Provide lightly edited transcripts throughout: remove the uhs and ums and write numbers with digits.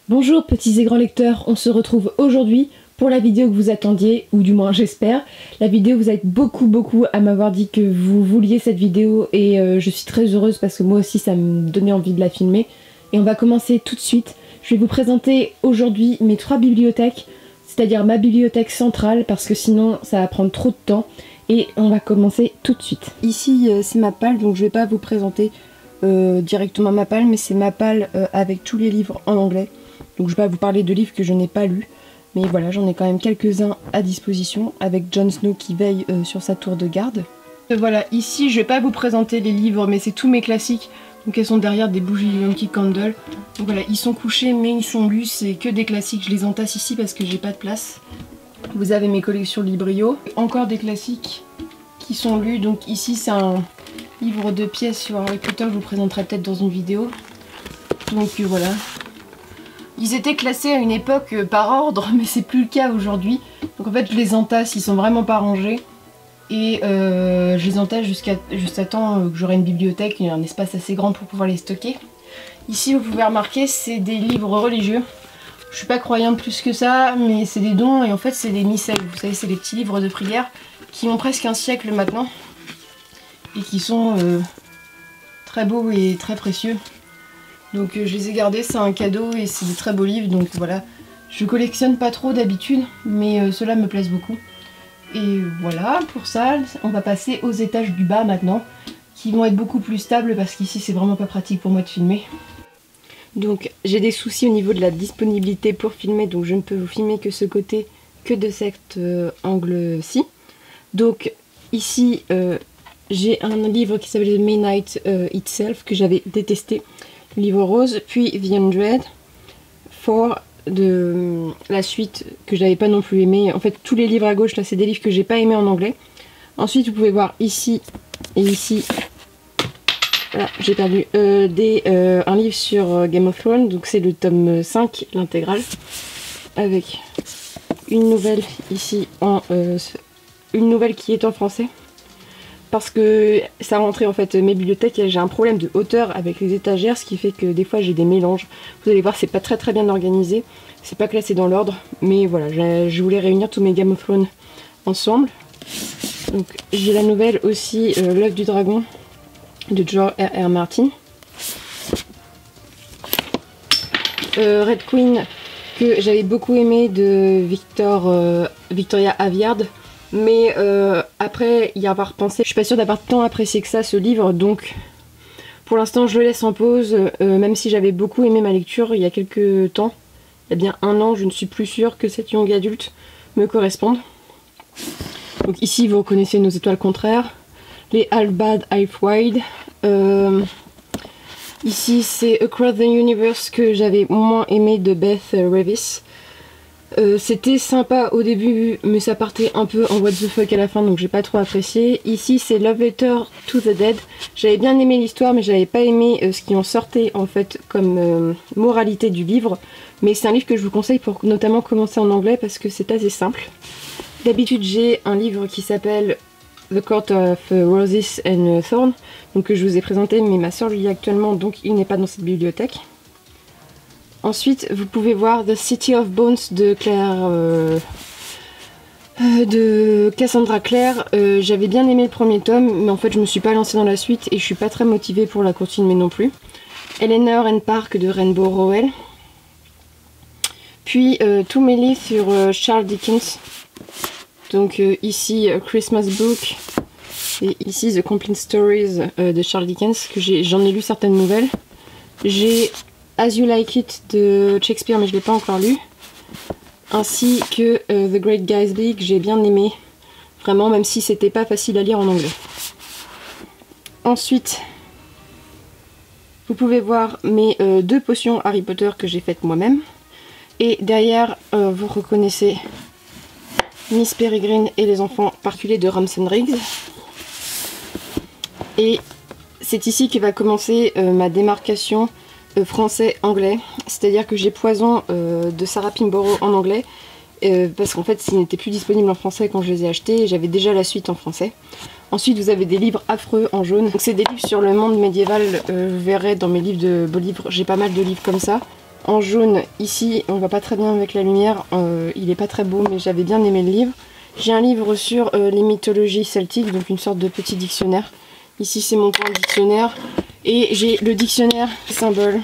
Bonjour petits et grands lecteurs, on se retrouve aujourd'hui pour la vidéo que vous attendiez, ou du moins j'espère. La vidéo, vous êtes beaucoup à m'avoir dit que vous vouliez cette vidéo et je suis très heureuse parce que moi aussi ça me donnait envie de la filmer. Et on va commencer tout de suite. Je vais vous présenter aujourd'hui mes 3 bibliothèques, c'est-à-dire ma bibliothèque centrale parce que sinon ça va prendre trop de temps. Et on va commencer tout de suite. Ici c'est ma palle, donc je vais pas vous présenter directement ma palle, mais c'est ma palle avec tous les livres en anglais. Donc je vais pas vous parler de livres que je n'ai pas lus, mais voilà, j'en ai quand même quelques-uns à disposition avec Jon Snow qui veille sur sa tour de garde. Voilà, ici je vais pas vous présenter les livres, mais c'est tous mes classiques. Donc elles sont derrière des bougies Yankee Candle. Donc voilà, ils sont couchés mais ils sont lus, c'est que des classiques. Je les entasse ici parce que j'ai pas de place. Vous avez mes collections Librio. Encore des classiques qui sont lus. Donc ici c'est un livre de pièces sur Harry Potter, je vous présenterai peut-être dans une vidéo. Donc voilà. Ils étaient classés à une époque par ordre, mais c'est plus le cas aujourd'hui. Donc en fait je les entasse, ils sont vraiment pas rangés. Et je les entasse jusqu'à temps que j'aurai une bibliothèque et un espace assez grand pour pouvoir les stocker. Ici vous pouvez remarquer c'est des livres religieux. Je suis pas croyante plus que ça, mais c'est des dons et en fait c'est des missels. Vous savez, c'est des petits livres de prière qui ont presque un siècle maintenant. Et qui sont très beaux et très précieux. Donc je les ai gardés, c'est un cadeau et c'est des très beaux livres, donc voilà. Je collectionne pas trop d'habitude, mais ceux-là me plaisent beaucoup. Et voilà, pour ça, on va passer aux étages du bas maintenant, qui vont être beaucoup plus stables parce qu'ici c'est vraiment pas pratique pour moi de filmer. Donc j'ai des soucis au niveau de la disponibilité pour filmer, donc je ne peux vous filmer que ce côté, que de cet angle-ci. Donc ici j'ai un livre qui s'appelle The Midnight Itself que j'avais détesté. Livre rose, puis The Undread, For de la suite que j'avais pas non plus aimé. En fait tous les livres à gauche là c'est des livres que j'ai pas aimé en anglais. Ensuite vous pouvez voir ici et ici, voilà j'ai perdu, un livre sur Game of Thrones, donc c'est le tome 5, l'intégrale, avec une nouvelle ici, une nouvelle qui est en français. Parce que ça rentrait en fait mes bibliothèques et j'ai un problème de hauteur avec les étagères, ce qui fait que des fois j'ai des mélanges. Vous allez voir, c'est pas très bien organisé, c'est pas classé dans l'ordre, mais voilà, je voulais réunir tous mes Game of Thrones ensemble. Donc j'ai la nouvelle aussi, L'œuf du dragon de George R.R. Martin. Red Queen que j'avais beaucoup aimé de Victoria Aveyard. Mais après y avoir pensé, je suis pas sûre d'avoir tant apprécié que ça ce livre, donc pour l'instant je le laisse en pause, même si j'avais beaucoup aimé ma lecture il y a quelques temps, il y a bien un an, je ne suis plus sûre que cette young adulte me corresponde. Donc ici vous reconnaissez Nos étoiles contraires, les Albad Half-Wide, ici c'est Across the Universe que j'avais moins aimé de Beth Revis. C'était sympa au début mais ça partait un peu en what the fuck à la fin, donc j'ai pas trop apprécié. Ici c'est Love Letter to the Dead. J'avais bien aimé l'histoire mais j'avais pas aimé ce qui en sortait en fait comme moralité du livre. Mais c'est un livre que je vous conseille pour notamment commencer en anglais parce que c'est assez simple. D'habitude j'ai un livre qui s'appelle The Court of Roses and Thorns, donc que je vous ai présenté mais ma soeur le lit actuellement donc il n'est pas dans cette bibliothèque. Ensuite, vous pouvez voir The City of Bones de de Cassandra Clare. J'avais bien aimé le premier tome, mais en fait je me suis pas lancée dans la suite et je suis pas très motivée pour la continuer non plus. Eleanor and Park de Rainbow Rowell. Puis tous mes livres sur Charles Dickens. Donc ici Christmas Book et ici The Complete Stories de Charles Dickens, que j'en ai lu certaines nouvelles. J'ai As You Like It de Shakespeare mais je l'ai pas encore lu, ainsi que The Great Gatsby que j'ai bien aimé, vraiment, même si c'était pas facile à lire en anglais. Ensuite vous pouvez voir mes 2 potions Harry Potter que j'ai faites moi-même, et derrière vous reconnaissez Miss Peregrine et les enfants parculés de Ramson Riggs. Et c'est ici que va commencer ma démarcation français-anglais, c'est-à-dire que j'ai Poison de Sarah Pinborough en anglais, parce qu'en fait s'il n'était plus disponible en français quand je les ai achetés, j'avais déjà la suite en français. Ensuite vous avez des livres affreux en jaune, donc c'est des livres sur le monde médiéval, vous verrez dans mes livres de beaux livres, j'ai pas mal de livres comme ça. en jaune. Ici, on voit pas très bien avec la lumière, il est pas très beau, mais j'avais bien aimé le livre. J'ai un livre sur les mythologies celtiques, donc une sorte de petit dictionnaire. Ici, c'est mon point dictionnaire. Et j'ai le dictionnaire symbole,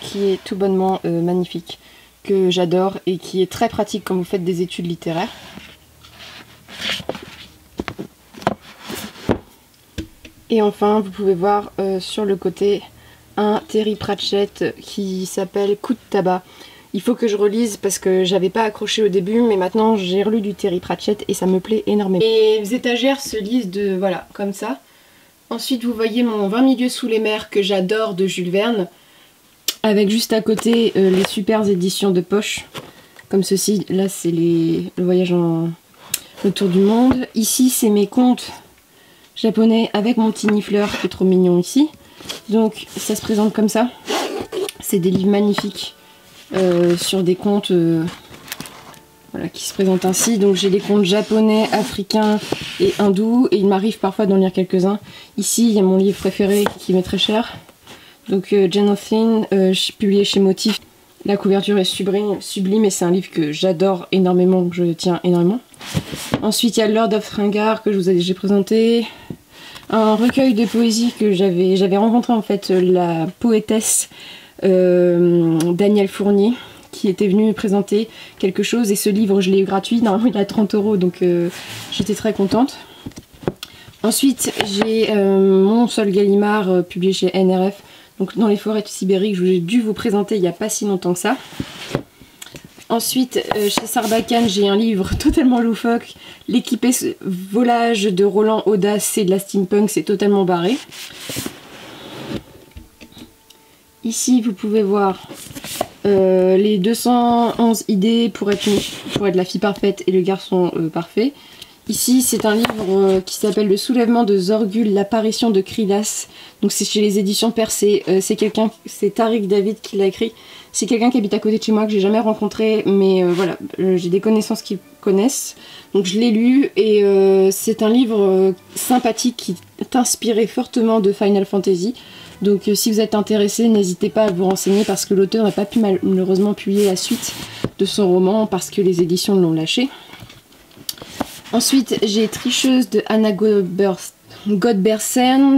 qui est tout bonnement magnifique, que j'adore et qui est très pratique quand vous faites des études littéraires. Et enfin, vous pouvez voir sur le côté un Terry Pratchett qui s'appelle Coup de tabac. Il faut que je relise parce que j'avais pas accroché au début, mais maintenant j'ai relu du Terry Pratchett et ça me plaît énormément. Les étagères se lisent de voilà, comme ça. Ensuite, vous voyez mon 20 milieux sous les mers que j'adore de Jules Verne, avec juste à côté les super éditions de poche, comme ceci. Là, c'est le voyage autour du monde. Ici, c'est mes contes japonais avec mon petit nifleur qui est trop mignon ici. Donc ça se présente comme ça. C'est des livres magnifiques sur des contes voilà, qui se présentent ainsi. Donc j'ai des contes japonais, africains et hindous. Et il m'arrive parfois d'en lire quelques-uns. Ici il y a mon livre préféré qui m'est très cher. Donc Jane Austen, publié chez Motif. La couverture est sublime et c'est un livre que j'adore énormément, que je tiens énormément. Ensuite il y a Lord of Ringard que je vous ai déjà présenté. Un recueil de poésie que j'avais rencontré en fait la poétesse Danielle Fournier qui était venue me présenter quelque chose et ce livre je l'ai eu gratuit, normalement il est à 30 € donc j'étais très contente. Ensuite j'ai mon Sol Gallimard publié chez NRF, donc dans les forêts de Sibérie que j'ai dû vous présenter il n'y a pas si longtemps que ça. Ensuite, chez Sarbacane, j'ai un livre totalement loufoque, L'équipé volage de Roland Audace, c'est de la steampunk, c'est totalement barré. Ici, vous pouvez voir les 211 idées pour être la fille parfaite et le garçon parfait. Ici, c'est un livre qui s'appelle Le soulèvement de Zorgul, l'apparition de Kridas. Donc c'est chez les éditions Percé. C'est Tariq David qui l'a écrit. C'est quelqu'un qui habite à côté de chez moi que j'ai jamais rencontré, mais voilà, j'ai des connaissances qui connaissent. Donc je l'ai lu et c'est un livre sympathique qui est inspiré fortement de Final Fantasy. Donc si vous êtes intéressé, n'hésitez pas à vous renseigner parce que l'auteur n'a pas pu malheureusement publier la suite de son roman parce que les éditions l'ont lâché. Ensuite, j'ai Tricheuse de Anna Godbersen.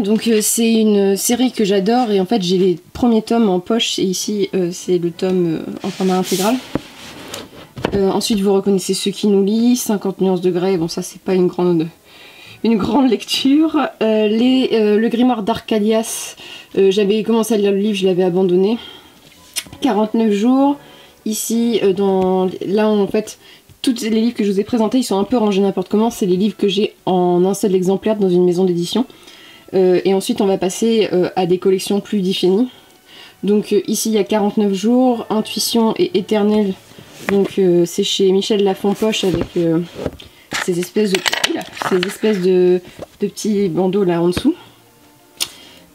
Donc c'est une série que j'adore et en fait j'ai les premiers tomes en poche et ici c'est le tome en format intégral. Ensuite vous reconnaissez Ceux qui nous lit, 50 nuances de Grey, bon ça c'est pas une grande lecture. Le grimoire d'Arcadias, j'avais commencé à lire le livre, je l'avais abandonné. 49 jours, ici là en fait tous les livres que je vous ai présentés, ils sont un peu rangés n'importe comment. C'est les livres que j'ai en un seul exemplaire dans une maison d'édition. Et ensuite, on va passer à des collections plus définies. Donc ici, il y a 49 jours, Intuition et Éternel. Donc c'est chez Michel Lafon-Poche avec ces espèces de petits bandeaux là en dessous.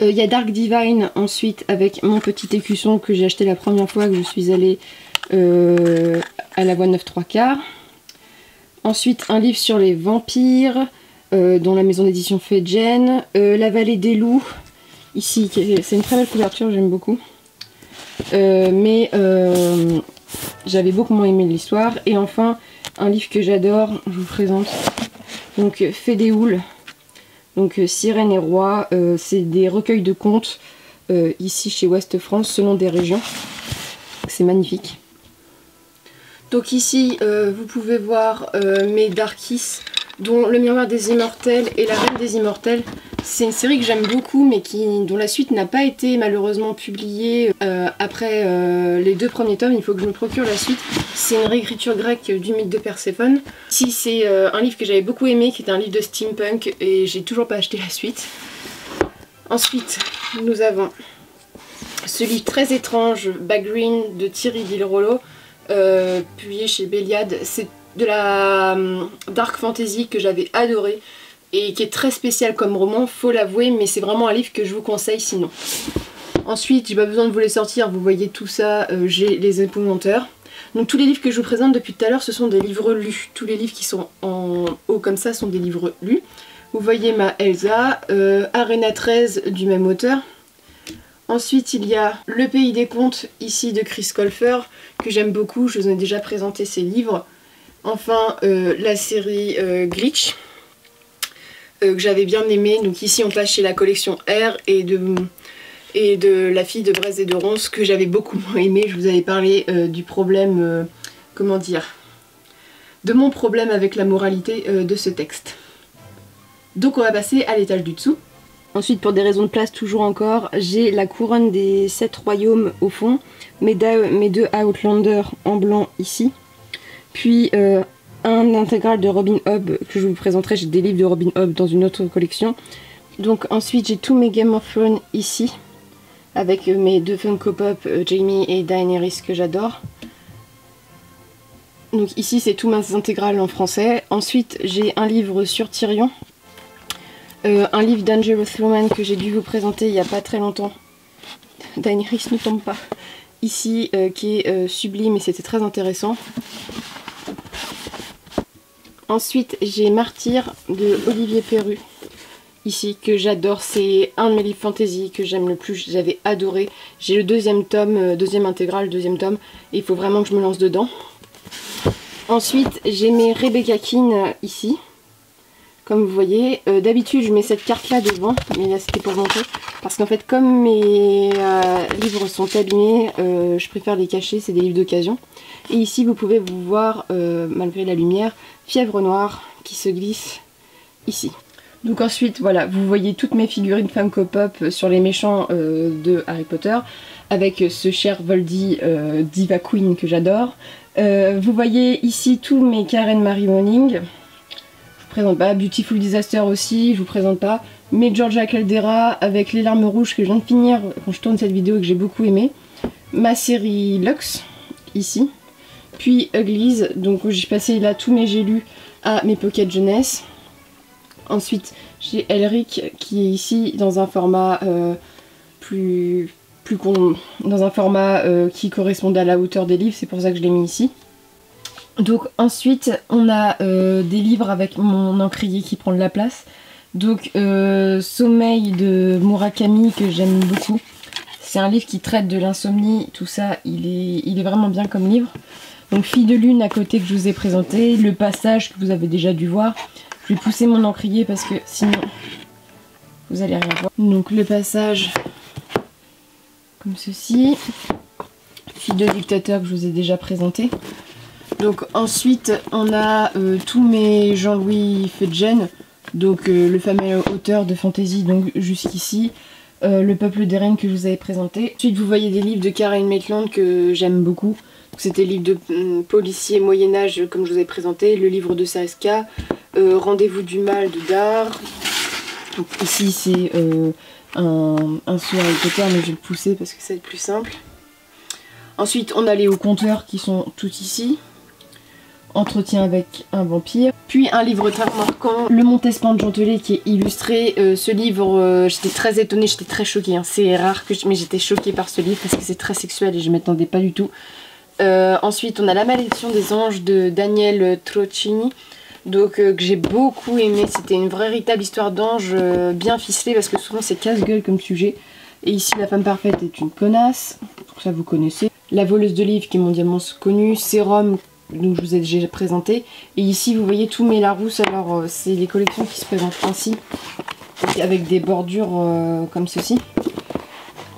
Il y a Dark Divine ensuite avec mon petit écusson que j'ai acheté la première fois que je suis allée à la voie 9-3/4. Ensuite un livre sur les vampires dont la maison d'édition fait Jen. La vallée des loups, ici c'est une très belle couverture, j'aime beaucoup. Mais j'avais beaucoup moins aimé l'histoire. Et enfin un livre que j'adore, je vous présente, donc Fédéoul, donc Sirène et Roi, c'est des recueils de contes ici chez Ouest France selon des régions, c'est magnifique. Donc ici vous pouvez voir mes Darkies, dont Le Miroir des Immortels et La Reine des Immortels. C'est une série que j'aime beaucoup mais dont la suite n'a pas été malheureusement publiée après les 2 premiers tomes. Il faut que je me procure la suite. C'est une réécriture grecque du mythe de Perséphone. Ici c'est un livre que j'avais beaucoup aimé, qui est un livre de steampunk et j'ai toujours pas acheté la suite. Ensuite nous avons ce livre très étrange, Bagreen de Thierry Villerollot, publié chez Béliade. C'est de la dark fantasy que j'avais adoré et qui est très spécial comme roman, faut l'avouer, mais c'est vraiment un livre que je vous conseille sinon. Ensuite, j'ai pas besoin de vous les sortir, vous voyez tout ça, j'ai Les Épouvanteurs. Donc tous les livres que je vous présente depuis tout à l'heure, ce sont des livres lus. Tous les livres qui sont en haut comme ça sont des livres lus. Vous voyez ma Elsa, Arena 13 du même auteur. Ensuite il y a Le Pays des Contes, ici de Chris Colfer, que j'aime beaucoup, je vous ai déjà présenté ses livres. Enfin la série Glitch, que j'avais bien aimé. Donc ici on passe chez la collection R et de La Fille de Brest et de Ronce, que j'avais beaucoup moins aimé. Je vous avais parlé du problème, comment dire, de mon problème avec la moralité de ce texte. Donc on va passer à l'étage du dessous. Ensuite, pour des raisons de place toujours encore, j'ai La Couronne des 7 royaumes au fond, mes deux Outlander en blanc ici, puis un intégral de Robin Hobb que je vous présenterai. J'ai des livres de Robin Hobb dans une autre collection. Donc ensuite j'ai tous mes Game of Thrones ici, avec mes deux Funko Pop, Jaime et Daenerys, que j'adore. Donc ici c'est tout mes intégrales en français. Ensuite j'ai un livre sur Tyrion, un livre Dangerous Woman que j'ai dû vous présenter il n'y a pas très longtemps. Daenerys ne tombe pas. Ici, qui est sublime et c'était très intéressant. Ensuite j'ai Martyr de Olivier Perru, ici, que j'adore. C'est un de mes livres fantasy que j'aime le plus, j'avais adoré. J'ai le deuxième tome, deuxième intégrale, deuxième tome, et il faut vraiment que je me lance dedans. Ensuite j'ai mes Rebecca Keane ici, comme vous voyez. D'habitude je mets cette carte là devant, mais là c'était pour montrer, parce qu'en fait comme mes livres sont abîmés, je préfère les cacher, c'est des livres d'occasion. Et ici vous pouvez vous voir, malgré la lumière, Fièvre Noire qui se glisse ici. Donc ensuite voilà, vous voyez toutes mes figurines Funko Pop sur les méchants de Harry Potter, avec ce cher Voldy Diva Queen que j'adore. Vous voyez ici tous mes Karen Marie Moning. Je vous présente pas. Beautiful Disaster aussi, je vous présente pas. Mes Georgia Caldera avec Les Larmes Rouges que je viens de finir quand je tourne cette vidéo et que j'ai beaucoup aimé. Ma série Lux ici. Puis Uglies, donc j'ai passé là tous mes j'ai lus à mes Pocket Jeunesse. Ensuite j'ai Elric qui est ici dans un format qui correspondait à la hauteur des livres, c'est pour ça que je l'ai mis ici. Donc ensuite on a des livres avec mon encrier qui prend de la place. Donc Sommeil de Murakami que j'aime beaucoup. C'est un livre qui traite de l'insomnie, tout ça, il est vraiment bien comme livre. Donc Fille de Lune à côté que je vous ai présenté, Le Passage que vous avez déjà dû voir. Je vais pousser mon encrier parce que sinon vous allez rien voir. Donc Le Passage comme ceci. Fille de Dictateur que je vous ai déjà présenté. Donc ensuite on a tous mes Jean-Louis Fedgen, donc le fameux auteur de fantasy, donc jusqu'ici. Le Peuple des Reines que je vous avais présenté. Ensuite vous voyez des livres de Karen Maitland que j'aime beaucoup. C'était livre de policier Moyen-Âge comme je vous ai présenté. Le livre de Saskia, Rendez-vous du mal de Dar. Donc ici c'est un sous Harry Potter, mais je vais le pousser parce que ça va être plus simple. Ensuite on a les hauts compteurs qui sont tous ici. Entretien avec un vampire. Puis un livre très marquant, Le Montespan de Gentelet qui est illustré. Ce livre, j'étais très étonnée, j'étais très choquée. Hein. C'est rare mais j'étais choquée par ce livre parce que c'est très sexuel et je ne m'attendais pas du tout. Ensuite on a La Malédiction des Anges de Daniel Trocchini. Donc que j'ai beaucoup aimé. C'était une véritable histoire d'ange bien ficelée parce que souvent c'est casse-gueule comme sujet. Et ici La Femme Parfaite est une connasse. Donc ça vous connaissez. La Voleuse de livres qui est mondialement connue. Sérum, donc je vous ai déjà présenté. Et ici vous voyez tous mes Larousse. Alors c'est les collections qui se présentent ainsi, avec des bordures comme ceci.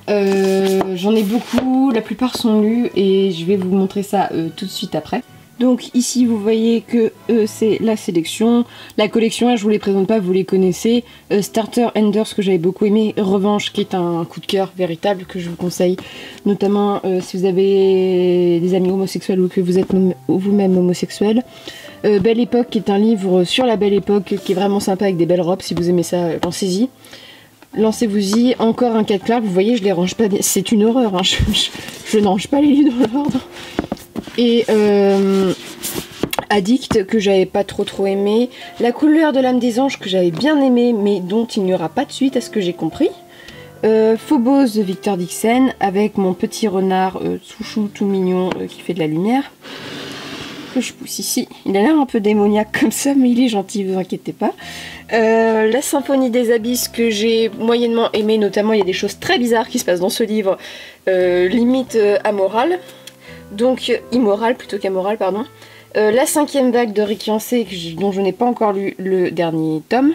J'en ai beaucoup, la plupart sont lus et je vais vous montrer ça tout de suite après. Donc ici vous voyez que c'est la sélection. La collection, je vous les présente pas, vous les connaissez. Starter Enders que j'avais beaucoup aimé. Revanche qui est un coup de cœur véritable que je vous conseille. Notamment si vous avez des amis homosexuels ou que vous êtes vous-même homosexuel. Belle Époque qui est un livre sur la Belle Époque qui est vraiment sympa avec des belles robes. Si vous aimez ça, lancez-y. Lancez-vous-y. Encore un 4 Clark, vous voyez je les range pas. C'est une horreur, hein. Je ne range pas les livres dans l'ordre. Et Addict que j'avais pas trop aimé. La Couleur de l'âme des anges que j'avais bien aimé mais dont il n'y aura pas de suite à ce que j'ai compris. Phobos de Victor Dixon avec mon petit renard chouchou tout mignon qui fait de la lumière. que je pousse ici. Il a l'air un peu démoniaque comme ça, mais il est gentil, vous inquiétez pas. La symphonie des abysses que j'ai moyennement aimé, notamment il y a des choses très bizarres qui se passent dans ce livre, limite amorale, donc immorale plutôt qu'amorale, pardon. La cinquième vague de Rick Yancey, dont je n'ai pas encore lu le dernier tome.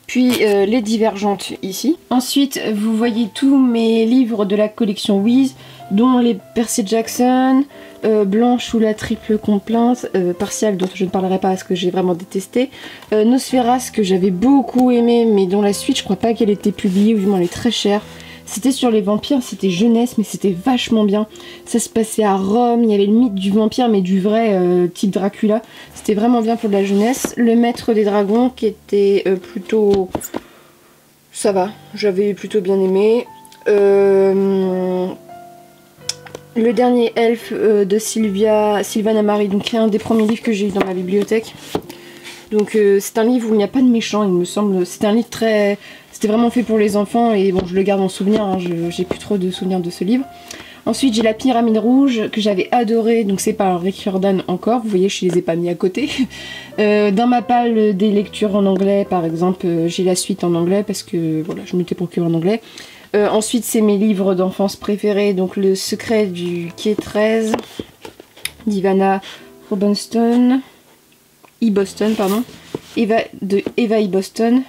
Puis les divergentes ici. Ensuite, vous voyez tous mes livres de la collection Wiz, dont les Percy Jackson, Blanche ou la triple complainte, Partial dont je ne parlerai pas parce que j'ai vraiment détesté, Nosferas que j'avais beaucoup aimé mais dont la suite je crois pas qu'elle était publiée, ou du moins elle est très chère. C'était sur les vampires, c'était jeunesse mais c'était vachement bien. Ça se passait à Rome, il y avait le mythe du vampire mais du vrai type Dracula. C'était vraiment bien pour de la jeunesse. Le Maître des Dragons qui était plutôt... ça va, j'avais plutôt bien aimé. Le dernier Elfe de Sylvana Marie, donc qui est un des premiers livres que j'ai eu dans ma bibliothèque. Donc c'est un livre où il n'y a pas de méchant, il me semble. C'était un livre très... C'était vraiment fait pour les enfants et bon, je le garde en souvenir, hein, j'ai plus trop de souvenirs de ce livre. Ensuite j'ai la Pyramide Rouge que j'avais adoré, donc c'est par Rick Riordan encore, vous voyez je les ai pas mis à côté. Dans ma palle des lectures en anglais par exemple, j'ai la suite en anglais parce que voilà, je m'étais procuré en anglais. Ensuite c'est mes livres d'enfance préférés, donc Le Secret du Quai 13 d'Ivana Robinson, Boston, pardon, de Eva Boston.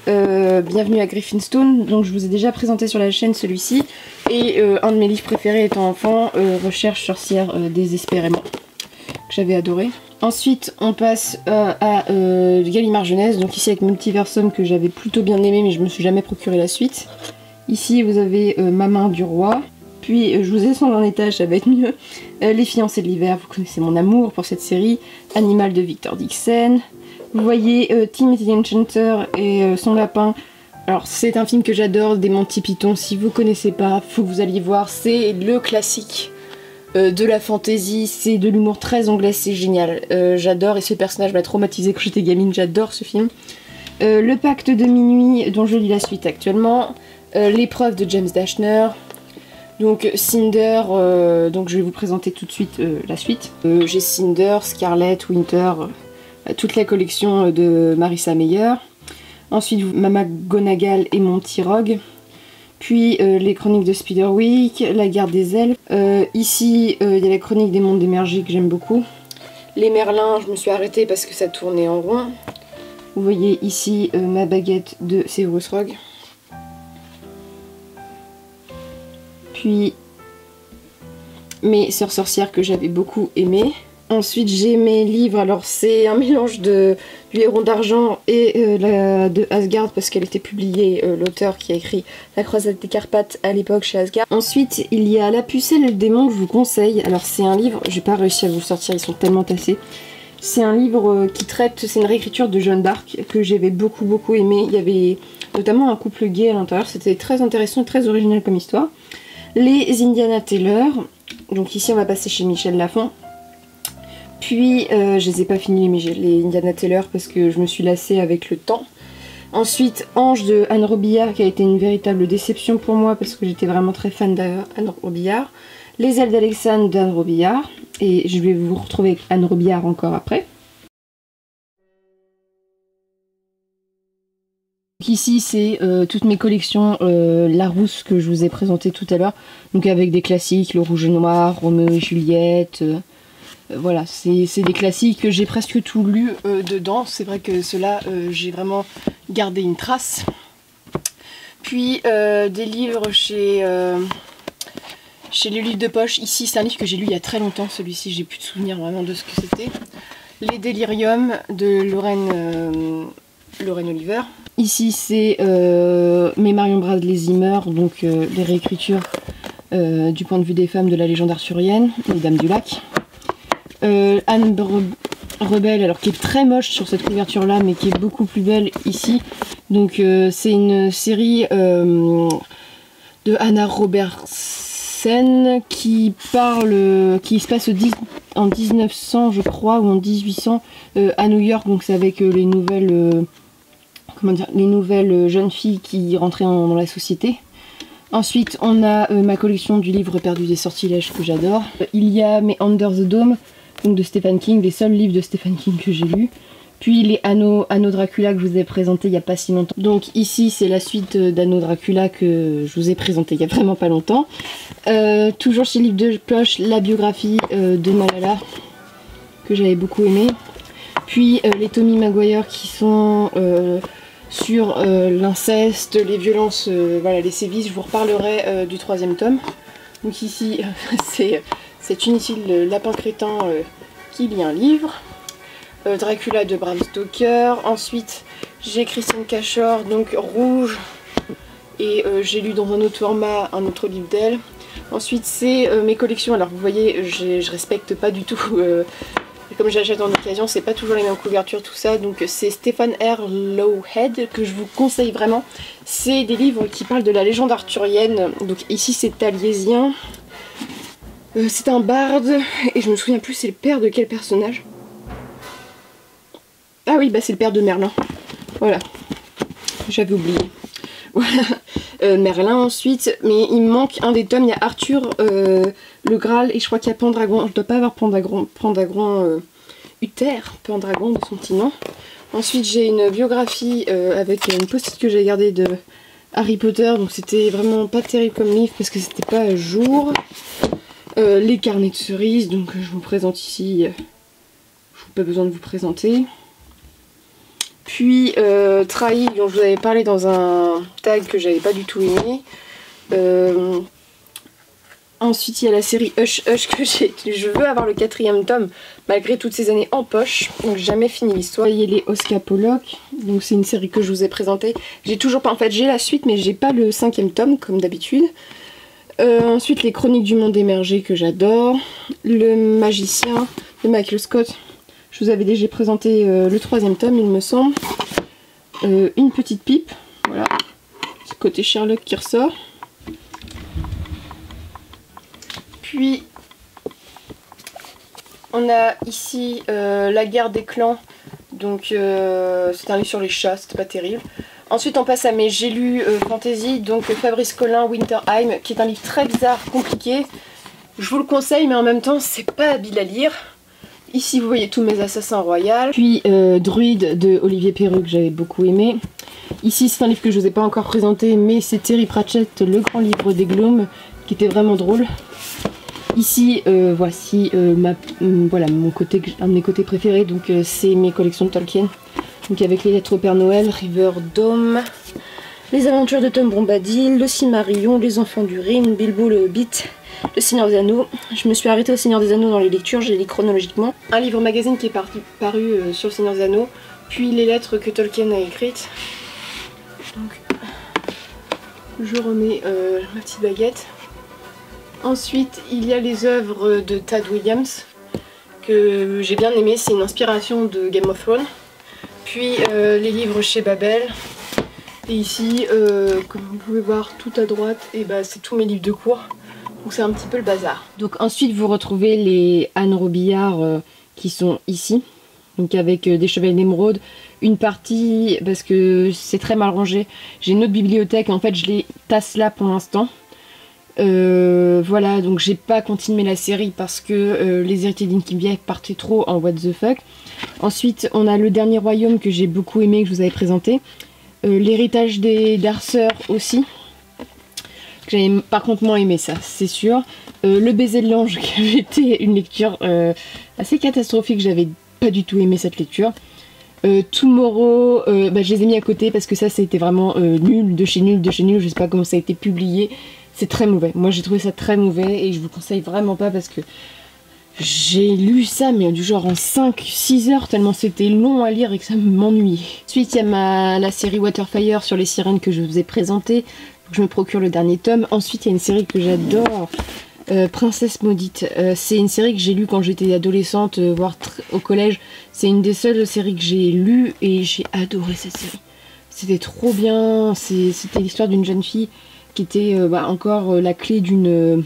Bienvenue à Griffinstone, donc je vous ai déjà présenté sur la chaîne celui-ci, et un de mes livres préférés étant enfant, Recherche sorcière désespérément, que j'avais adoré. Ensuite on passe à Gallimard Jeunesse, donc ici avec Multiversum que j'avais plutôt bien aimé mais je me suis jamais procuré la suite. Ici vous avez Ma main du roi, puis je vous ai descendu en étage, ça va être mieux. Les fiancés de l'hiver, vous connaissez mon amour pour cette série. Animal de Victor Dixon. Vous voyez Timothy the Enchanter et son lapin. Alors c'est un film que j'adore, des Monty Python. Si vous connaissez pas, faut que vous alliez voir. C'est le classique de la fantasy, c'est de l'humour très anglais, c'est génial. J'adore et ce personnage m'a traumatisé quand j'étais gamine, j'adore ce film. Le Pacte de minuit dont je lis la suite actuellement. L'épreuve de James Dashner. Donc Cinder, donc je vais vous présenter tout de suite la suite. J'ai Cinder, Scarlet, Winter, toute la collection de Marissa Meyer. Ensuite Mama Gonagal et Monty Rogue. Puis les chroniques de Spiderwick, La Garde des Elfes. Ici il y a la chronique des mondes émergés que j'aime beaucoup. Les Merlins, je me suis arrêtée parce que ça tournait en rond. Vous voyez ici Ma baguette de Severus Rogue. Puis mes sœurs sorcières que j'avais beaucoup aimé. Ensuite j'ai mes livres, alors c'est un mélange du Héron d'argent et de Asgard parce qu'elle était publiée, l'auteur qui a écrit La croisade des Carpates à l'époque chez Asgard. Ensuite il y a La pucelle et le démon que je vous conseille. Alors c'est un livre, j'ai pas réussi à vous le sortir, ils sont tellement tassés. C'est un livre qui traite, c'est une réécriture de Jeanne d'Arc que j'avais beaucoup aimé. Il y avait notamment un couple gay à l'intérieur, c'était très intéressant, très original comme histoire. Les Indiana Taylor, donc ici on va passer chez Michel Lafon. Puis je les ai pas finis les Indiana Taylor parce que je me suis lassée avec le temps. Ensuite Ange de Anne Robillard qui a été une véritable déception pour moi parce que j'étais vraiment très fan d'Anne Robillard. Les ailes d'Alexandre d'Anne Robillard, et je vais vous retrouver avec Anne Robillard encore après. Donc ici c'est toutes mes collections Larousse que je vous ai présenté tout à l'heure, donc avec des classiques, Le Rouge et Noir, Roméo et Juliette, voilà, c'est des classiques que j'ai presque tout lu dedans. C'est vrai que ceux-là j'ai vraiment gardé une trace. Puis des livres chez les livres de poche. Ici c'est un livre que j'ai lu il y a très longtemps, celui-ci j'ai plus de souvenirs vraiment de ce que c'était. Les Délirium de Lorraine Oliver. Ici c'est mes Marion Bradley Zimmer, donc les réécritures du point de vue des femmes de la légende arthurienne, les Dames du Lac. Anne Rebelle, alors qui est très moche sur cette couverture là mais qui est beaucoup plus belle ici. Donc c'est une série de Anna Robertson qui se passe en 1900 je crois, ou en 1800 à New York. Donc c'est avec les nouvelles jeunes filles qui rentraient dans la société. Ensuite on a ma collection du livre perdu des sortilèges que j'adore. Il y a mes Under the Dome donc de Stephen King, les seuls livres de Stephen King que j'ai lus. Puis les Anno Dracula que je vous ai présenté il n'y a pas si longtemps. Donc ici c'est la suite d'Anno Dracula que je vous ai présenté il n'y a vraiment pas longtemps. Toujours chez Livre de Poche, la biographie de Malala que j'avais beaucoup aimé. Puis les Tommy Maguire qui sont sur l'inceste, les violences, voilà, les sévices. Je vous reparlerai du 3e tome. Donc ici c'est inutile, le lapin crétin qui lit un livre. Dracula de Bram Stoker. Ensuite j'ai Christine Cachor, donc Rouge, et j'ai lu dans un autre format un autre livre d'elle. Ensuite c'est mes collections. Alors vous voyez, je respecte pas du tout, comme j'achète en occasion, c'est pas toujours les mêmes couvertures, tout ça. Donc c'est Stephen R. Lowhead que je vous conseille vraiment. C'est des livres qui parlent de la légende arthurienne. Donc ici c'est Taliesin. C'est un barde et je me souviens plus c'est le père de quel personnage. Ah oui, bah c'est le père de Merlin. Voilà. J'avais oublié. Voilà. Merlin ensuite. Mais il me manque un des tomes. Il y a Arthur, le Graal, et je crois qu'il y a Pendragon. Je dois pas avoir Pendragon Uther, Pendragon de son petit nom. Ensuite j'ai une biographie avec une post-it que j'ai gardée de Harry Potter. Donc c'était vraiment pas terrible comme livre parce que c'était pas à jour. Les carnets de cerises. Donc je vous présente ici. Je n'ai pas besoin de vous présenter. Puis Trahi, dont je vous avais parlé dans un tag que j'avais pas du tout aimé. Ensuite il y a la série Hush Hush que je veux avoir le 4e tome malgré toutes ces années en poche. Donc j'ai jamais fini l'histoire. Il y a les Oscar Pollock, donc c'est une série que je vous ai présentée. J'ai toujours pas, en fait j'ai la suite mais j'ai pas le 5e tome comme d'habitude. Ensuite les Chroniques du Monde Émergé que j'adore. Le Magicien de Michael Scott. Je vous avais déjà présenté le 3e tome, il me semble. Une petite pipe, voilà. C'est le côté Sherlock qui ressort. Puis, on a ici La Guerre des Clans. Donc, c'est un livre sur les chats, c'était pas terrible. Ensuite, on passe à mes J'ai lu fantasy. Donc, Fabrice Collin, Winterheim, qui est un livre très bizarre, compliqué. Je vous le conseille, mais en même temps, c'est pas habile à lire. Ici vous voyez tous mes assassins royaux. Puis Druide de Olivier Perreux que j'avais beaucoup aimé. Ici c'est un livre que je ne vous ai pas encore présenté mais c'est Terry Pratchett, le grand livre des Glooms, qui était vraiment drôle. Ici voici voilà un de mes côtés préférés, donc c'est mes collections de Tolkien. Donc avec les lettres au Père Noël, Riverdome, les aventures de Tom Bombadil, le Silmarillion, les enfants du Rhin, Bilbo le Hobbit, le Seigneur des Anneaux. Je me suis arrêtée au Seigneur des Anneaux dans les lectures, j'ai lu chronologiquement. Un livre magazine qui est paru sur le Seigneur des Anneaux, puis les lettres que Tolkien a écrites. Donc, je remets ma petite baguette. Ensuite, il y a les œuvres de Tad Williams, que j'ai bien aimé, c'est une inspiration de Game of Thrones. Puis les livres chez Babel. Et ici, comme vous pouvez voir tout à droite, et bah, c'est tous mes livres de cours. Donc c'est un petit peu le bazar. Donc ensuite vous retrouvez les Anne Robillard qui sont ici. Donc avec des chevaliers d'émeraude. Une partie, parce que c'est très mal rangé. J'ai une autre bibliothèque, en fait je les tasse là pour l'instant. Voilà, donc j'ai pas continué la série parce que les héritiers d'Inkibiak partaient trop en what the fuck. Ensuite on a le Dernier Royaume que j'ai beaucoup aimé, que je vous avais présenté. L'héritage des Darceurs aussi. J'avais par contre moins aimé ça, c'est sûr. Le Baiser de l'Ange qui avait été une lecture assez catastrophique, j'avais pas du tout aimé cette lecture. Tomorrow, bah, je les ai mis à côté parce que ça c'était vraiment nul, de chez nul, je sais pas comment ça a été publié. C'est très mauvais, moi j'ai trouvé ça très mauvais et je vous conseille vraiment pas parce que j'ai lu ça mais du genre en 5-6 heures tellement c'était long à lire et que ça m'ennuyait. Ensuite il y a la série Waterfire sur les sirènes que je vous ai présentée. Je me procure le dernier tome. Ensuite il y a une série que j'adore, Princesse Maudite. C'est une série que j'ai lue quand j'étais adolescente, voire au collège. C'est une des seules séries que j'ai lues et j'ai adoré cette série. C'était trop bien. C'était l'histoire d'une jeune fille qui était encore la clé d'une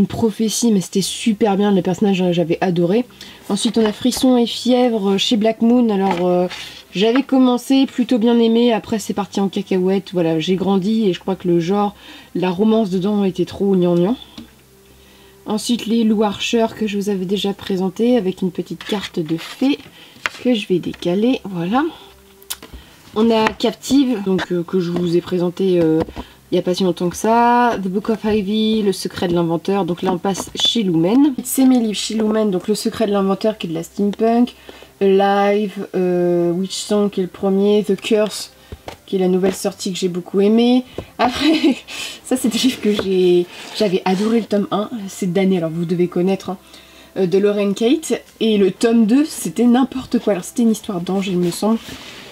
prophétie, mais c'était super bien. Le personnage j'avais adoré. Ensuite on a Frisson et Fièvre chez Black Moon. Alors j'avais commencé, plutôt bien aimé, après c'est parti en cacahuète, voilà, j'ai grandi et je crois que le genre, la romance dedans était trop gnangnan. Ensuite les loups Archer que je vous avais déjà présenté avec une petite carte de fée que je vais décaler, voilà. On a Captive, donc que je vous ai présenté il n'y a pas si longtemps que ça. The Book of Ivy, Le secret de l'inventeur, donc là on passe chez Lumen. C'est mes livres chez Lumen, donc Le secret de l'inventeur qui est de la steampunk, Alive, Witch Song qui est le premier, The Curse qui est la nouvelle sortie que j'ai beaucoup aimé. Après, ça c'est des livres que j'avais adoré le tome 1, c'est d'année, alors vous devez connaître, hein, de Lauren Kate. Et le tome 2 c'était n'importe quoi, alors c'était une histoire d'ange il me semble.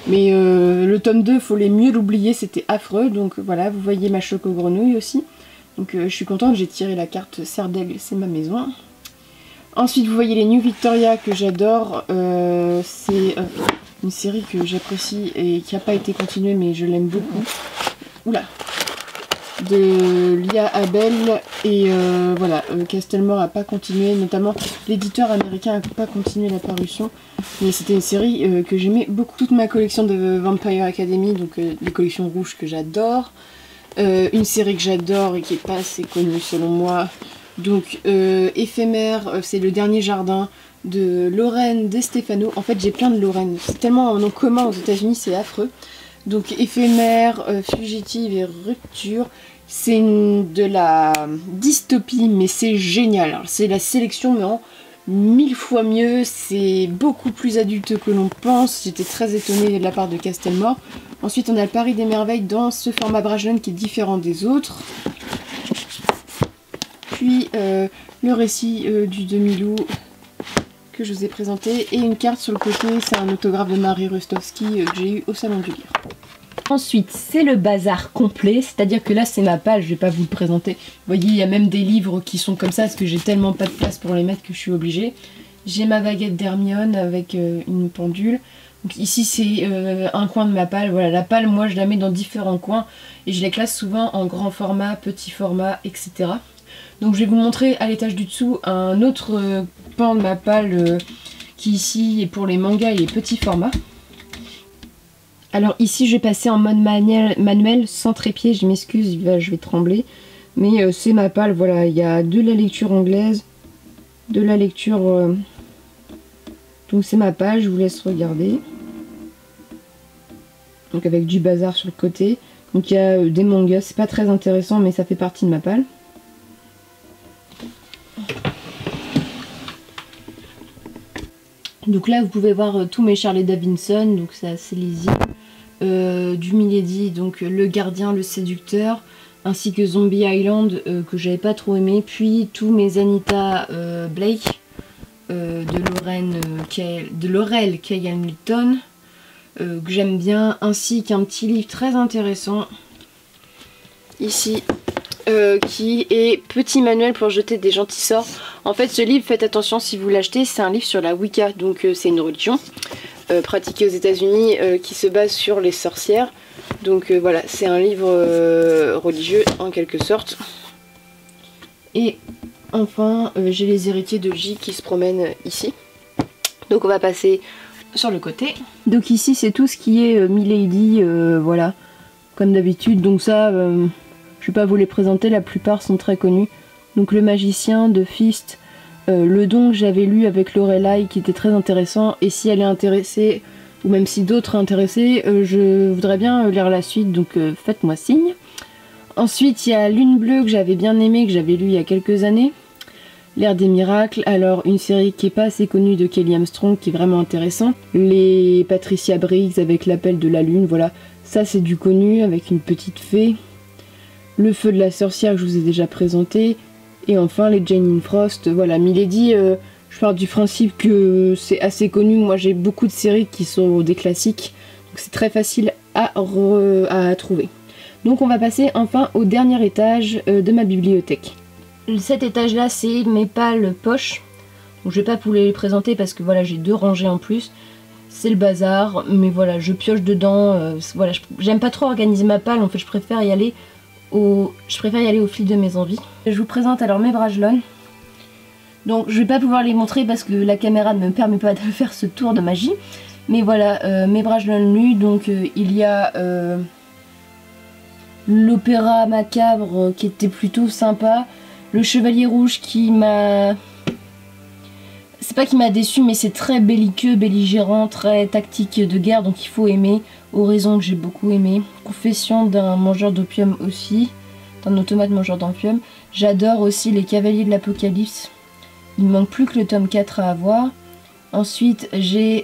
Mais le tome 2, faut les mieux l'oublier, c'était affreux. Donc voilà, vous voyez ma choco grenouille aussi. Donc je suis contente, j'ai tiré la carte Serre d'Aigle, c'est ma maison. Ensuite, vous voyez les New Victoria que j'adore. C'est une série que j'apprécie et qui n'a pas été continuée, mais je l'aime beaucoup. Oula, de Lia Abel. Et voilà, Castlemore n'a pas continué, notamment l'éditeur américain n'a pas continué la parution. Mais c'était une série que j'aimais beaucoup. Toute ma collection de Vampire Academy, donc les collections rouges que j'adore. Une série que j'adore et qui n'est pas assez connue selon moi. Donc Éphémère, c'est le dernier jardin de Lorraine De Stefano. En fait j'ai plein de Lorraine, c'est tellement un nom commun aux États-Unis, c'est affreux. Donc Éphémère, Fugitive et Rupture. C'est de la dystopie mais c'est génial. C'est la sélection mais en 1000 fois mieux, c'est beaucoup plus adulte que l'on pense. J'étais très étonnée de la part de Castlemore. Ensuite on a le Paris des merveilles dans ce format Brajlon qui est différent des autres. Puis le récit du demi-loup que je vous ai présenté. Et une carte sur le côté, c'est un autographe de Marie Rostowski que j'ai eu au Salon du Livre. Ensuite, c'est le bazar complet, c'est-à-dire que là c'est ma page, je vais pas vous le présenter. Vous voyez, il y a même des livres qui sont comme ça, parce que j'ai tellement pas de place pour les mettre que je suis obligée. J'ai ma baguette d'Hermione avec une pendule. Donc ici c'est un coin de ma palle, voilà, la palle moi je la mets dans différents coins et je les classe souvent en grand format, petit format, etc. Donc je vais vous montrer à l'étage du dessous un autre pan de ma palle qui ici est pour les mangas et les petits formats. Alors ici je vais passer en mode manuel sans trépied, je m'excuse, je vais trembler. Mais c'est ma palle, voilà, il y a de la lecture anglaise, de la lecture... Donc c'est ma page, je vous laisse regarder. Donc avec du bazar sur le côté. Donc il y a des mangas, c'est pas très intéressant mais ça fait partie de ma palle. Donc là vous pouvez voir tous mes Harley Davidson, donc c'est assez lisible. Du Milady, donc Le Gardien, Le Séducteur, ainsi que Zombie Island que j'avais pas trop aimé. Puis tous mes Anita Blake. De Laurel K. Hamilton que j'aime bien, ainsi qu'un petit livre très intéressant ici qui est Petit manuel pour jeter des gentils sorts. En fait ce livre, faites attention si vous l'achetez, c'est un livre sur la Wicca, donc c'est une religion pratiquée aux États-Unis qui se base sur les sorcières. Donc voilà, c'est un livre religieux en quelque sorte. Et enfin, j'ai les héritiers de J qui se promènent ici. Donc on va passer sur le côté. Donc ici c'est tout ce qui est Milady, voilà, comme d'habitude. Donc ça, je vais pas vous les présenter, la plupart sont très connus. Donc Le Magicien de Fist, Le Don que j'avais lu avec Lorelai qui était très intéressant. Et si elle est intéressée, ou même si d'autres sont intéressés, je voudrais bien lire la suite, donc faites-moi signe. Ensuite, il y a Lune Bleue que j'avais bien aimé, que j'avais lu il y a quelques années. L'Ère des Miracles, alors une série qui n'est pas assez connue de Kelly Armstrong, qui est vraiment intéressant. Les Patricia Briggs avec L'Appel de la Lune, voilà. Ça c'est du connu, avec une petite fée. Le Feu de la Sorcière que je vous ai déjà présenté. Et enfin les Jane Frost, voilà. Milady, je pars du principe que c'est assez connu. Moi j'ai beaucoup de séries qui sont des classiques. Donc c'est très facile à trouver. Donc on va passer enfin au dernier étage de ma bibliothèque. Cet étage là c'est mes pales poches. Donc je vais pas vous les présenter parce que voilà j'ai 2 rangées en plus. C'est le bazar, mais voilà je pioche dedans. Voilà, j'aime pas trop organiser ma palle, en fait je préfère y aller au fil de mes envies. Je vous présente alors mes Brajlon. Donc je vais pas pouvoir les montrer parce que la caméra ne me permet pas de faire ce tour de magie. Mais voilà, mes Brajlon lus, donc il y a l'opéra macabre qui était plutôt sympa. Le Chevalier Rouge qui m'a... C'est pas qui m'a déçu, mais c'est très belliqueux, belligérant, très tactique de guerre, donc il faut aimer. Oraison que j'ai beaucoup aimé. Confession d'un mangeur d'opium aussi, d'un automate mangeur d'opium. J'adore aussi les Cavaliers de l'Apocalypse. Il me manque plus que le tome 4 à avoir. Ensuite, j'ai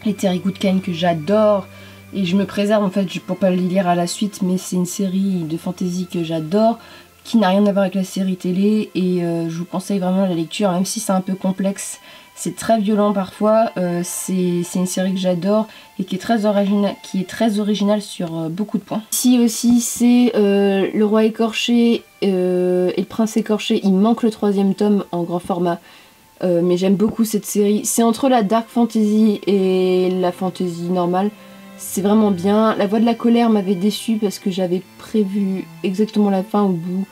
les Terry Goodkind que j'adore. Et je me préserve en fait pour pas les lire à la suite, mais c'est une série de fantasy que j'adore, qui n'a rien à voir avec la série télé, et je vous conseille vraiment la lecture, même si c'est un peu complexe, c'est très violent parfois, c'est une série que j'adore et qui est très originale sur beaucoup de points. Ici aussi c'est Le Roi Écorché et Le Prince Écorché, il manque le 3e tome en grand format, mais j'aime beaucoup cette série, c'est entre la dark fantasy et la fantasy normale. C'est vraiment bien. La Voix de la Colère m'avait déçue parce que j'avais prévu exactement la fin au bout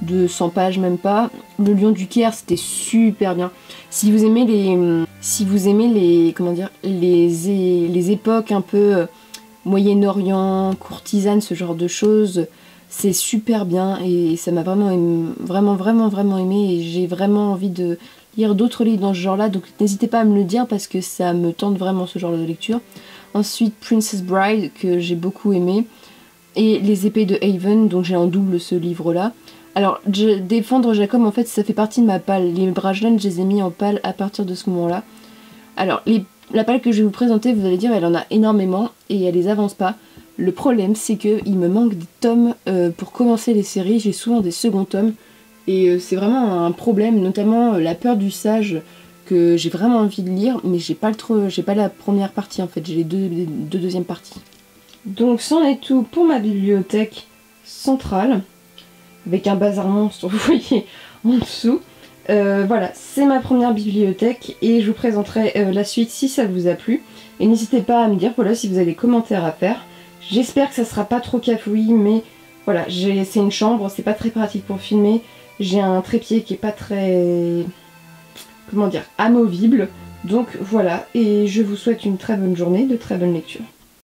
de 100 pages, même pas. Le Lion du Caire, c'était super bien. Si vous aimez les époques un peu Moyen-Orient, courtisane, ce genre de choses, c'est super bien et ça m'a vraiment aimé et j'ai vraiment envie de lire d'autres livres dans ce genre-là, donc n'hésitez pas à me le dire parce que ça me tente vraiment ce genre de lecture. Ensuite, Princess Bride, que j'ai beaucoup aimé, et Les Épées de Haven, donc j'ai en double ce livre-là. Alors, Défendre Jacob, en fait, ça fait partie de ma palle. Les Brajlon, je les ai mis en palle à partir de ce moment-là. Alors, la palle que je vais vous présenter, vous allez dire, elle en a énormément, et elle les avance pas. Le problème, c'est qu'il me manque des tomes pour commencer les séries, j'ai souvent des seconds tomes, et c'est vraiment un problème, notamment La Peur du Sage, que j'ai vraiment envie de lire, mais j'ai pas la première partie en fait, j'ai les deux deuxièmes parties. Donc c'en est tout pour ma bibliothèque centrale, avec un bazar monstre, vous voyez, en dessous. Voilà, c'est ma première bibliothèque, et je vous présenterai la suite si ça vous a plu. Et n'hésitez pas à me dire, voilà, si vous avez des commentaires à faire. J'espère que ça sera pas trop cafouillis, mais voilà, c'est une chambre, c'est pas très pratique pour filmer. J'ai un trépied qui est pas très... comment dire, amovible. Donc voilà, et je vous souhaite une très bonne journée, de très bonnes lectures.